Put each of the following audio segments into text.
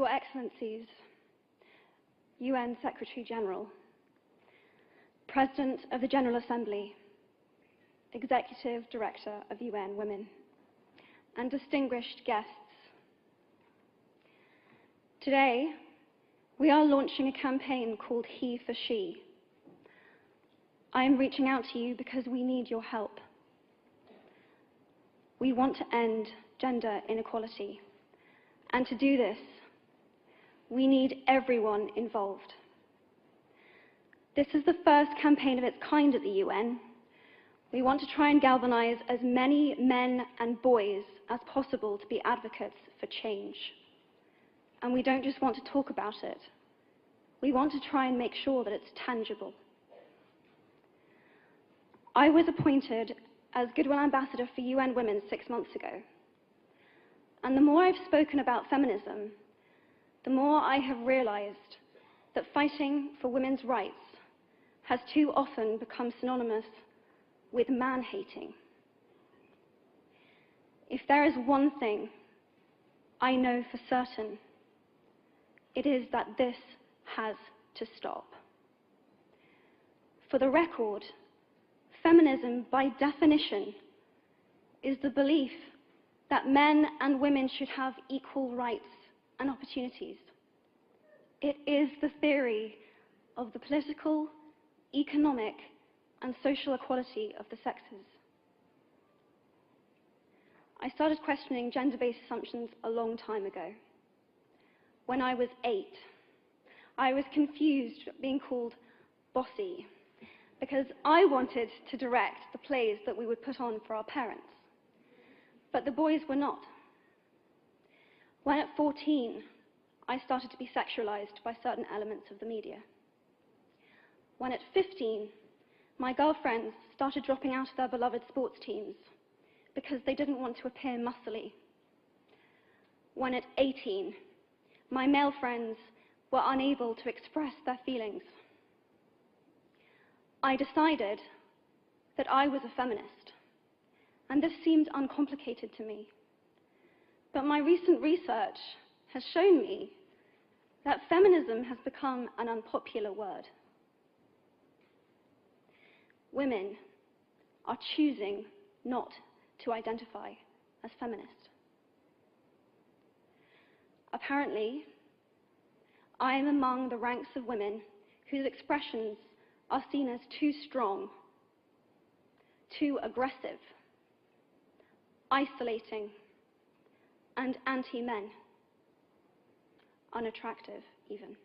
Your Excellencies, UN Secretary General, President of the General Assembly, Executive Director of UN Women, and distinguished guests. Today, we are launching a campaign called HeForShe. I am reaching out to you because we need your help. We want to end gender inequality, and to do this, we need everyone involved. This is the first campaign of its kind at the UN. We want to try and galvanize as many men and boys as possible to be advocates for change. And we don't just want to talk about it. We want to try and make sure that it's tangible. I was appointed as Goodwill Ambassador for UN Women 6 months ago. And the more I've spoken about feminism, the more I have realized that fighting for women's rights has too often become synonymous with man-hating. If there is one thing I know for certain, it is that this has to stop. For the record, feminism, by definition, is the belief that men and women should have equal rights and opportunities. It is the theory of the political, economic, and social equality of the sexes. I started questioning gender-based assumptions a long time ago. When I was 8, I was confused at being called bossy because I wanted to direct the plays that we would put on for our parents, but the boys were not. When at 14, I started to be sexualized by certain elements of the media. When at 15, my girlfriends started dropping out of their beloved sports teams because they didn't want to appear muscly. When at 18, my male friends were unable to express their feelings. I decided that I was a feminist, and this seemed uncomplicated to me. But my recent research has shown me that feminism has become an unpopular word. Women are choosing not to identify as feminist. Apparently, I am among the ranks of women whose expressions are seen as too strong, too aggressive, isolating, and anti-men, unattractive even.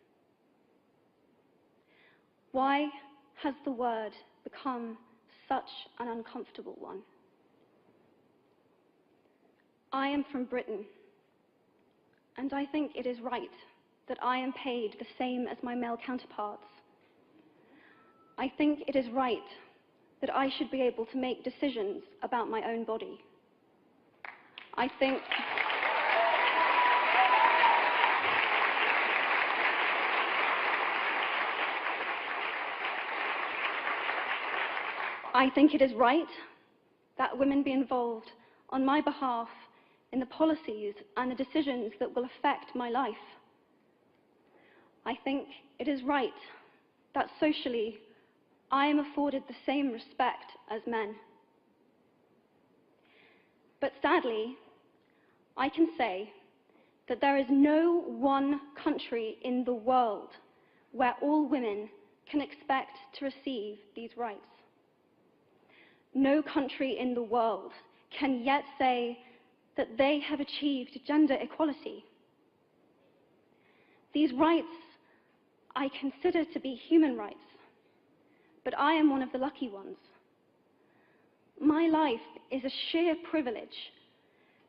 Why has the word become such an uncomfortable one? I am from Britain, and I think it is right that I am paid the same as my male counterparts. I think it is right that I should be able to make decisions about my own body. I think it is right that women be involved on my behalf in the policies and the decisions that will affect my life. I think it is right that socially I am afforded the same respect as men. But sadly, I can say that there is no one country in the world where all women can expect to receive these rights. No country in the world can yet say that they have achieved gender equality. These rights I consider to be human rights, but I am one of the lucky ones. My life is a sheer privilege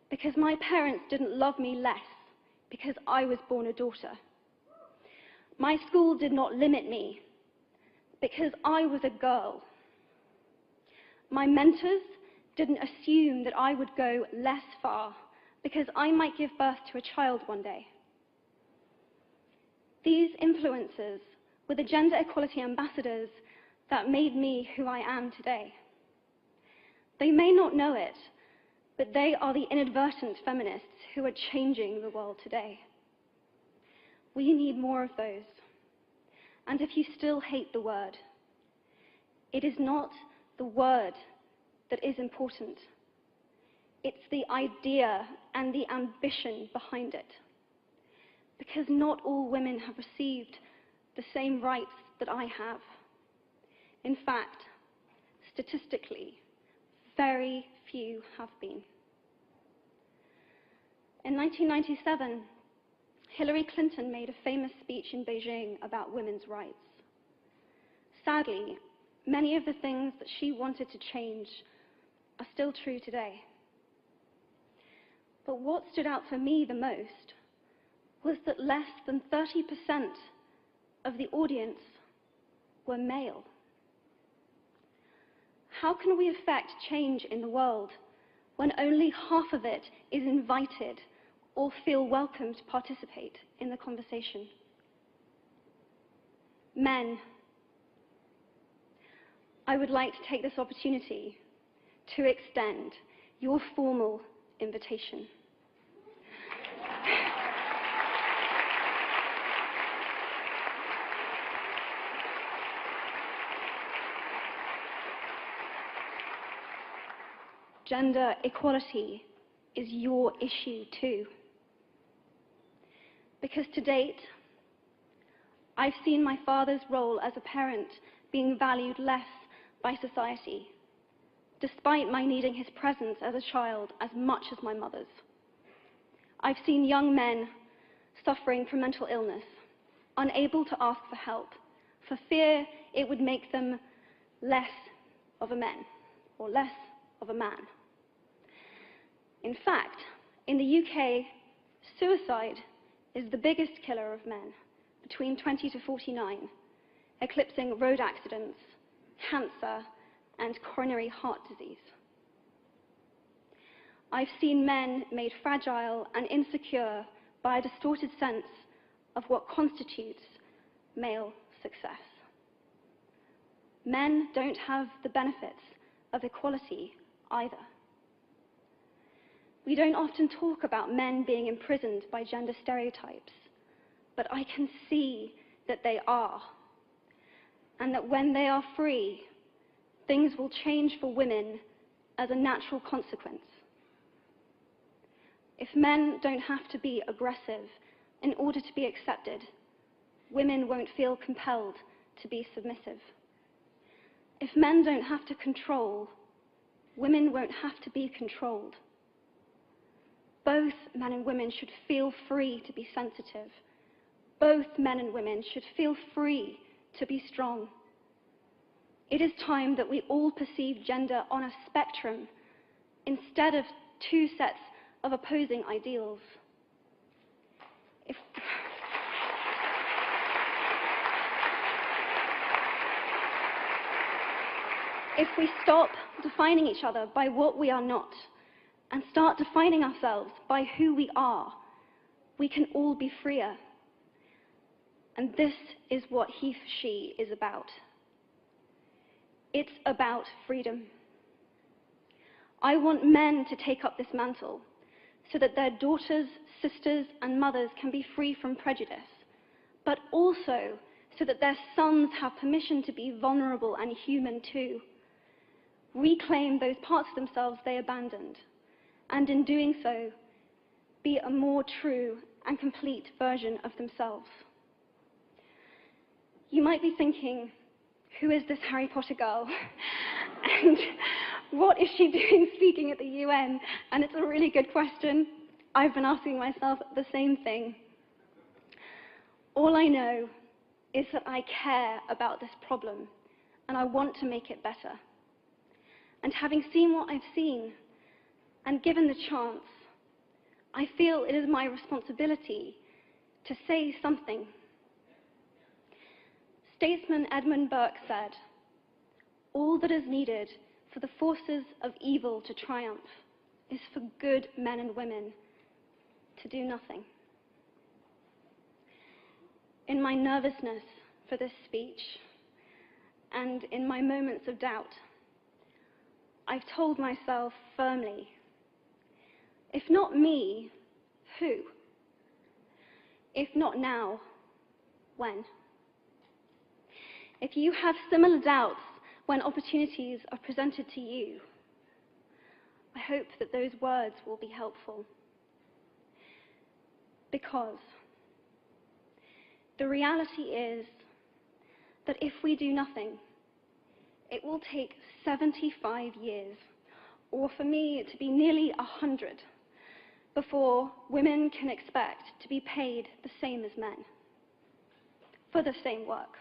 because my parents didn't love me less because I was born a daughter. My school did not limit me because I was a girl. My mentors didn't assume that I would go less far because I might give birth to a child one day. These influences were the gender equality ambassadors that made me who I am today. They may not know it, but they are the inadvertent feminists who are changing the world today. We need more of those. And if you still hate the word, it is not the word that is important. It's the idea and the ambition behind it. Because not all women have received the same rights that I have. In fact, statistically, very few have been. In 1997, Hillary Clinton made a famous speech in Beijing about women's rights. Sadly, many of the things that she wanted to change are still true today. But what stood out for me the most was that less than 30% of the audience were male. How can we affect change in the world when only half of it is invited or feel welcome to participate in the conversation? Men, I would like to take this opportunity to extend your formal invitation. Gender equality is your issue too. Because to date, I've seen my father's role as a parent being valued less by society, despite my needing his presence as a child as much as my mother's. I've seen young men suffering from mental illness, unable to ask for help, for fear it would make them less of a man or less of a man. In fact, in the UK, suicide is the biggest killer of men between 20 to 49, eclipsing road accidents, cancer, and coronary heart disease. I've seen men made fragile and insecure by a distorted sense of what constitutes male success. Men don't have the benefits of equality either. We don't often talk about men being imprisoned by gender stereotypes, but I can see that they are, and that when they are free, things will change for women as a natural consequence. If men don't have to be aggressive in order to be accepted, women won't feel compelled to be submissive. If men don't have to control, women won't have to be controlled. Both men and women should feel free to be sensitive. Both men and women should feel free to be strong. It is time that we all perceive gender on a spectrum instead of two sets of opposing ideals. If we stop defining each other by what we are not and start defining ourselves by who we are, we can all be freer. And this is what HeForShe is about. It's about freedom. I want men to take up this mantle so that their daughters, sisters, and mothers can be free from prejudice, but also so that their sons have permission to be vulnerable and human too. Reclaim those parts of themselves they abandoned, and in doing so, be a more true and complete version of themselves. You might be thinking, who is this Harry Potter girl? And what is she doing speaking at the UN? And it's a really good question. I've been asking myself the same thing. All I know is that I care about this problem, and I want to make it better. And having seen what I've seen, and given the chance, I feel it is my responsibility to say something. Statesman Edmund Burke said, "All that is needed for the forces of evil to triumph is for good men and women to do nothing." In my nervousness for this speech, and in my moments of doubt, I've told myself firmly, if not me, who? If not now, when? If you have similar doubts when opportunities are presented to you, I hope that those words will be helpful. Because the reality is that if we do nothing, it will take 75 years, or for me to be nearly 100, before women can expect to be paid the same as men for the same work.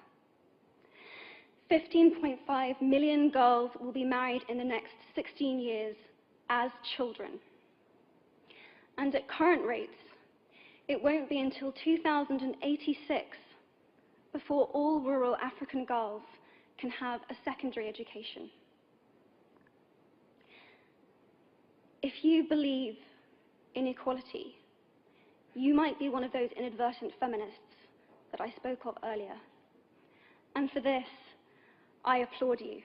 15.5 million girls will be married in the next 16 years as children. And at current rates, it won't be until 2086 before all rural African girls can have a secondary education. If you believe in equality, you might be one of those inadvertent feminists that I spoke of earlier. And for this, I applaud you.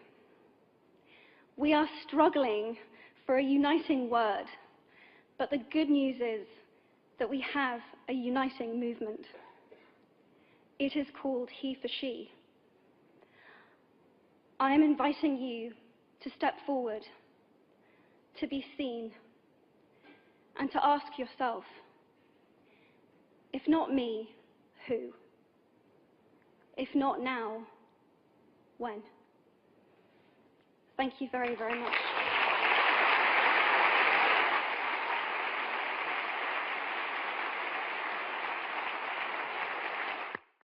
We are struggling for a uniting word, but the good news is that we have a uniting movement. It is called HeForShe. I am inviting you to step forward, to be seen, and to ask yourself, if not me, who? If not now, when? Thank you very, very much.